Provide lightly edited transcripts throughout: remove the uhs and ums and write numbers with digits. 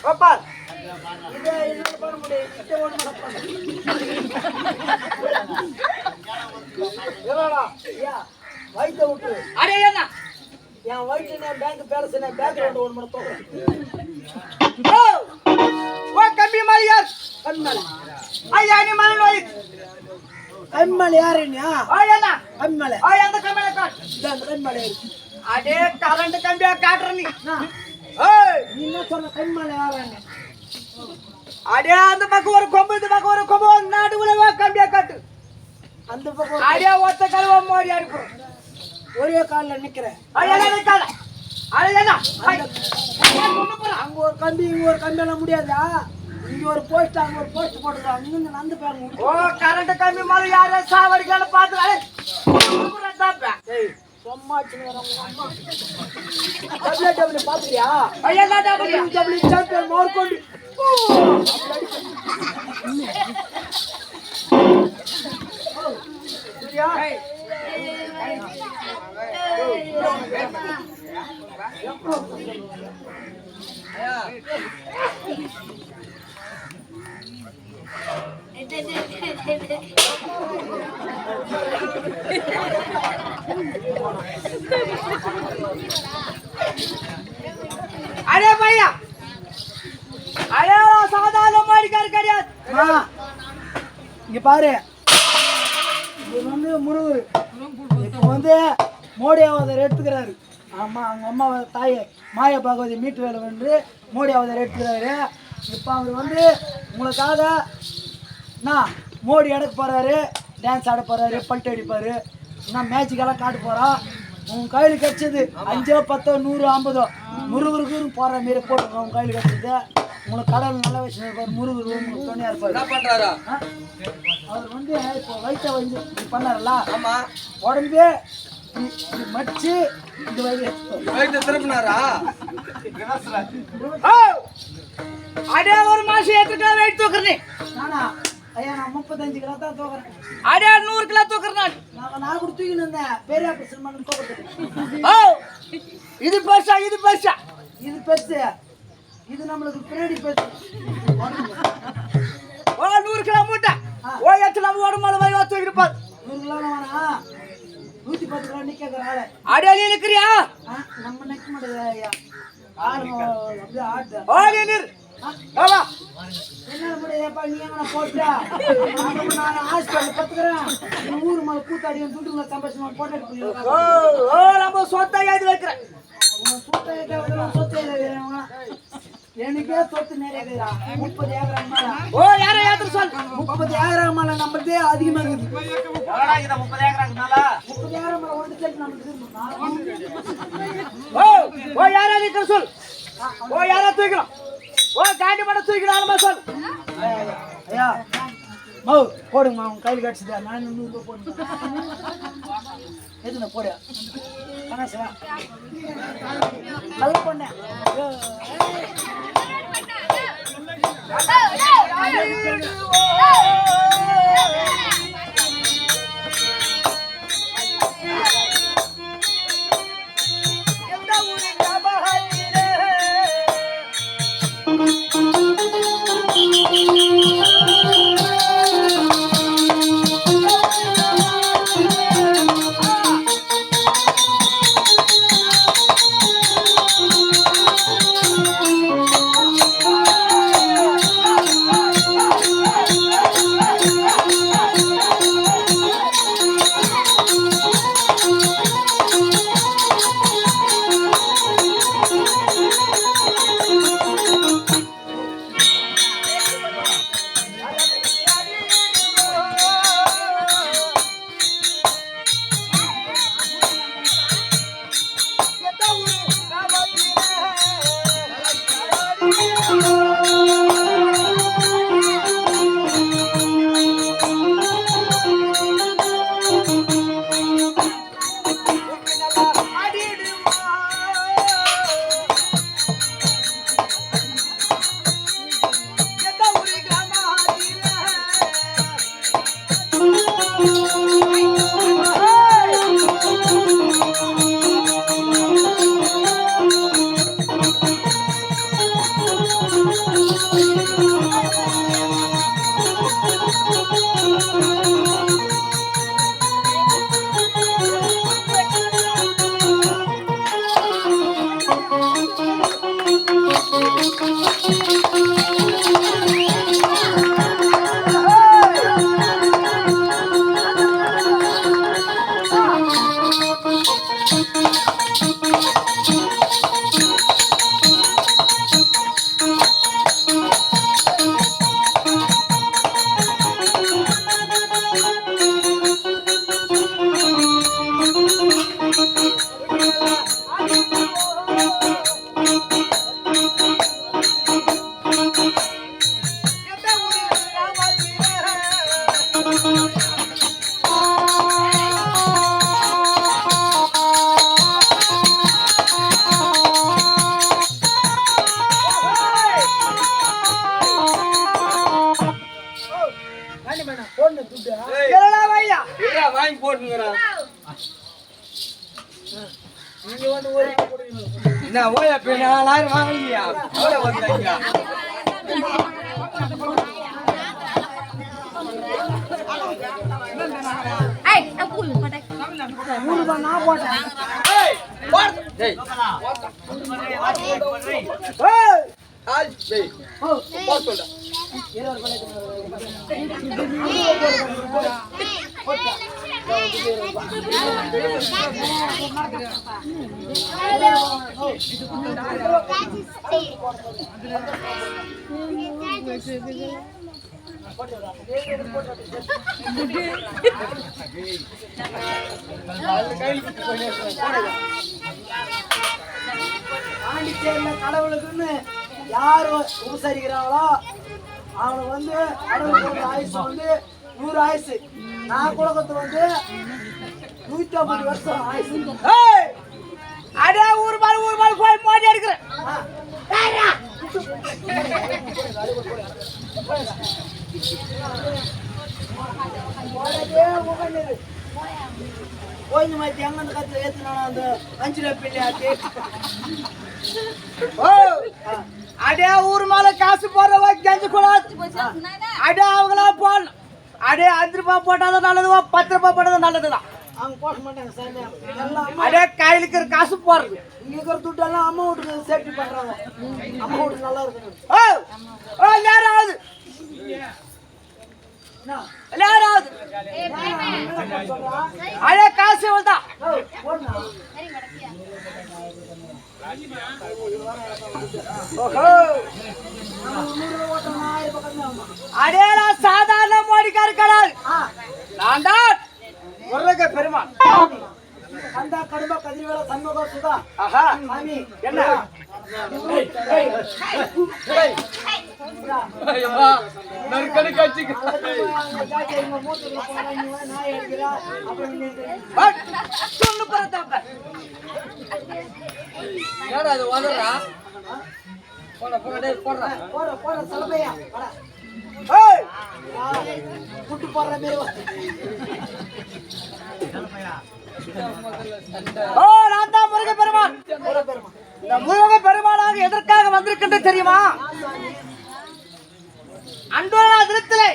கோபால் இதை என்ன பண்ண முடியும்? வயிற்ற விட்டு அடே என்ன என் வயிற்று பேங்க் பேலன்ஸ் பேக்ரவுண்ட் ஒன்று மட்டும் ஓ கம்பி மாலியார் கண்மலை ஐயா நீ மலை நோய் கண்மலை யாருன்னா ஓயனா கண்மலை அந்த கம்பி காட் இந்த கண்மலை அடே கரண்ட் கம்பியா காட்ற நீ நீ என்ன சொன்ன கண்மலை யாருன்னு அடே அந்த பக்கம் ஒரு கொம்பு இந்த பக்கம் ஒரு கொம்பு நாட்டுக்குள்ள கம்பியா காட்டு அந்த பக்கம் அடே ஒத்த கலவ மோடி அடிப்பு ஒரே காலில் நிக்கிறேன் ஐயா நிக்காத அடேனா அங்க ஒரு கம்பி இங்க ஒரு கம்பி எல்லாம் முடியாதா இங்க ஒரு போஸ்ட் அங்க ஒரு போஸ்ட் போட்டுருக்காங்க அங்க நடந்து பாருங்க ஓ கரண்ட் கம்பி மேல யாரோ சாவடிக்கல பாத்து அடே சும்மா டபிள்யூ பாத்துறியா ஐயா டபிள்யூ சாம்பியன் மோர்கொண்டு அடே பையா அடே சாதாரண மாடிக்கார் கிடையாது இங்க பாரு இது வந்து முருகர் இப்போ வந்து மோடி அவதர் எடுத்துக்கிறாரு ஆமா அவங்க அம்மா தாயை மாய பகவதி மீட்டு வேலை வந்து மோடி அவதர் எடுத்துக்கிறாரு இப்போ அவர் வந்து உங்களுக்காக நான் மோடி எடுக்க போறாரு டான்ஸ் ஆட போறாரு பல்ட்டு அடிப்பாரு நான் மேட்சுக்கெல்லாம் காட்ட போறோம் உன் கையில் கிடைச்சது 5 10 100 50 முருகருக்கு போற மாரி போட்டுருக்கோம் உன் கையில் கிடைச்சது உங்களுக்கு கடவுள் நல்ல விஷயம் இருப்பார் முருகர் உங்களுக்கு துணையா இருப்பாரு அவர் வந்து இப்போ வயிற்ற வந்து பண்ணார்ல ஆமா உடம்பே மடிச்சு இந்த வயிற்று திருப்பினாரா அடே ஒரு மாசம் ஏத்துக்க வெயிட் தூக்குறேன் நானா ஐயா நான் 35 கிலோ தான் தூக்குறேன் அடே 100 கிலோ தூக்குறேன் நான் கூட தூக்கின்னு இருந்தேன் பெரிய ஆபரேஷன் பண்ணி தூக்குறேன் இது பெருசா இது பெருசா இது பெருசு இது நம்மளுக்கு பின்னாடி பெருசு ஓ 100 கிலோ மூட்டை ஓ எட்டு நம்ம உடம்புல வை வச்சு இருப்பார் 100 கிலோ வேணா 110 கிலோ நிக்கிற ஆளு அடே நீ நிக்கிறியா நம்ம நிக்க மாட்டேது ஐயா அப்படியே ஆடு ஓ நீ நிர் ஆமா என்ன முடியாப்பா நீ எங்கன போட்டா நான் ஹாஸ்பிடல் பத்துக்கறேன் ஊர் மேல கூத்தாடி துண்டுங்கள சம்பளமா போட்டு ஓ நம்ம சொத்தை எழுதி வைக்கிறேன் சொத்தை எழுதுறேன் எனக்கே சொத்து நிறைய 30 ஏக்கர் மேல ஓ யாரை ஏத்துற சொல் 30 ஏக்கர் மேல நம்மதே அதிகமா இருக்குது எவ்வளவு இது 30 ஏக்கர் மேல 30 ஏக்கர் மேல வந்து செல் நமக்கு ஓ யாரை நிக்கிற சொல் ஓ யாரை தூக்கலாம் ஓ காண்டி மட தூக்கலாம் சொல் ஐயா மௌ போடுங்க அவங்க கையில் கடிச்சதா நான் 100 ரூபாய் போடுங்க எதுனா போடு கணேசா நல்ல பொண்ணே வாங்கி போட்டுங்கிறேன் என்ன ஓயா போய் 4000 வாங்கலையா ஓயா வந்தாங்க நான் போட்டேன் பாண்டிச்சேரியில கடவுளுக்குன்னு யாரு உபசரிக்கிறாங்களோ அவங்க வந்து கடவுளுக்கு ஆயுசு வந்து 100 ஆயுசு. நான் குலகத்து வந்து 150 வருஷம் ஆயுசு. அடே ஊர் பால் போய் மோடி எடுக்கிறேன் கோயில் மாத்தி எங்க அந்த கத்துல ஏத்துனா அந்த 5 ரூபாய் பிள்ளையாட்டி. அடே ஊர் மேல காசு போடுறவா கெஞ்சு கூடாது. அடே அவங்களா போடணும். அடே 5 ரூபாய் போட்டாதான் நல்லதுவா 10 ரூபாய் போட்டாதான் நல்லதுதான். அவங்க போட மாட்டாங்க சாமி. எல்லாம் அடே கையில இருக்கிற காசு போடுறது. இங்க இருக்கிற துட்டெல்லாம் அம்மா வீட்டுக்கு சேஃப்டி பண்றாங்க. அம்மா வீட்டுக்கு நல்லா இருக்கணும். நேரம் ஆகுது நேரம் ஆகுது. அடே காசு தான் அடே நான் சாதாரண மோடிக்காரு கிடையாது. நான் தான் முருக பெருமாள். அந்த கடுமை கதிர்வேல சண்முக சுதா. ஆஹா சாமி என்ன நறுக்கடி காட்சி சொல்லு பரத்தாப்ப ஏடா அது வதறா போட போட போடுறா போட போட சலபையா புட்டு போடுற மாதிரி. நான் தான் முருக பெருமாள். இந்த முருக பெருமாளாக எதற்காக வந்திருக்கின்ற தெரியுமா? அன்றோட தினத்திலே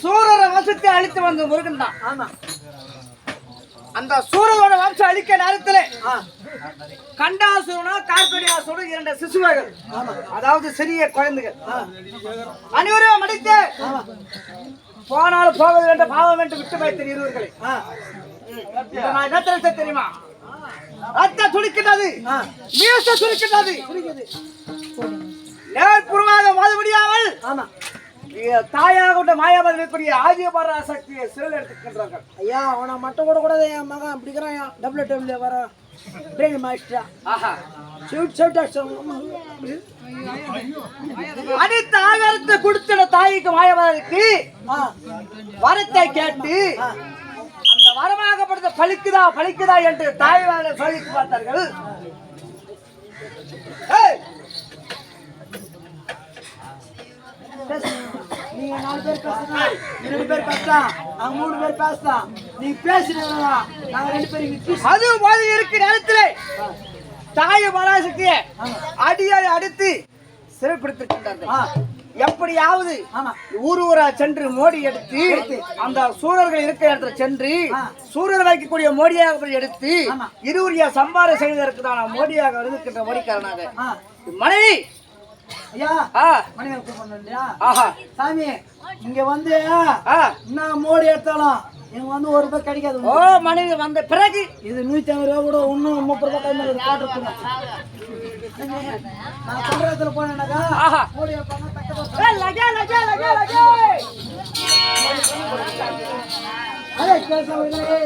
சூரர வம்சத்தை அழித்து வந்த முருகன் தான். ஆமா. அந்த சூரரோட வம்சம் அழிக்க நேரத்திலே கண்டாசுரனா கார்படியாசுரன் 2 சிசுவர்கள், அதாவது சிறிய குழந்தைகள் அனைவரும் அடித்து போனாலும் போவது என்ற பாவம் என்று விட்டு வைத்த இருவர்களை என்ன தெரியுமா? ரத்த துடிக்கின்றது, மீச துடிக்கின்றது, நேர்புறமாக வாழ முடியாமல் தாயாக மாயாவதி வைக்கூடிய ஆதியபர சக்தியை சிறையில் எடுத்துக்கின்றார்கள். ஐயா அவனை மட்டும் கூட கூடாது. என் மகன் அப்படி இருக்கிறான். டபிள்யூ வர பிரெயின் மாஸ்டரா அனைத்து ஆகாரத்தை கொடுத்த தாய்க்கு மாயாவதிக்கு வரத்தை கேட்டு அந்த வரமாகப்படுத்த பலிக்குதா என்று தாய்வாக சோதித்து பார்த்தார்கள். நீங்க 4 பேர் பேசுனா 2 பேர் பேசலாம், அவங்க 3 பேர் பேசலாம். நீ பேசுறீங்களா? நாங்க 2 பேரும் அது போது இருக்கிற நேரத்திலே தாய பராசக்தியை அடியால் அடித்து சிறைப்படுத்திருக்கின்றார்கள். எப்படியாவது ஊரா சென்று மோடி எடுத்து அந்த சூரர்கள் இருக்கிற இடத்துல சென்று சூரர்கள் வைக்கக்கூடிய மோடியாக எடுத்து இருவரையா சம்பாரம் செய்வதற்கு தான் மோடியாக இருக்கின்ற மோடிக்காரனாக மனைவி ஐயா ஆ மணிகள் கூப்பிடணும் இல்லையா ஆஹா சாமி இங்க வந்து ஆ நான் மோடி எடுத்தாலும் எனக்கு வந்து ஒரு ரூபாய் கிடைக்காது ஓ மனைவி வந்த பிறகு இது 150 ரூபா கூட இன்னும் 30 ரூபாய் கையில் காட்டுறதுல நான் சொல்றதுல போனேன்னாக்கா ஆஹா மோடி எடுப்பாங்க தக்க லகே லகே லகே லகே அதே கேசவர்களே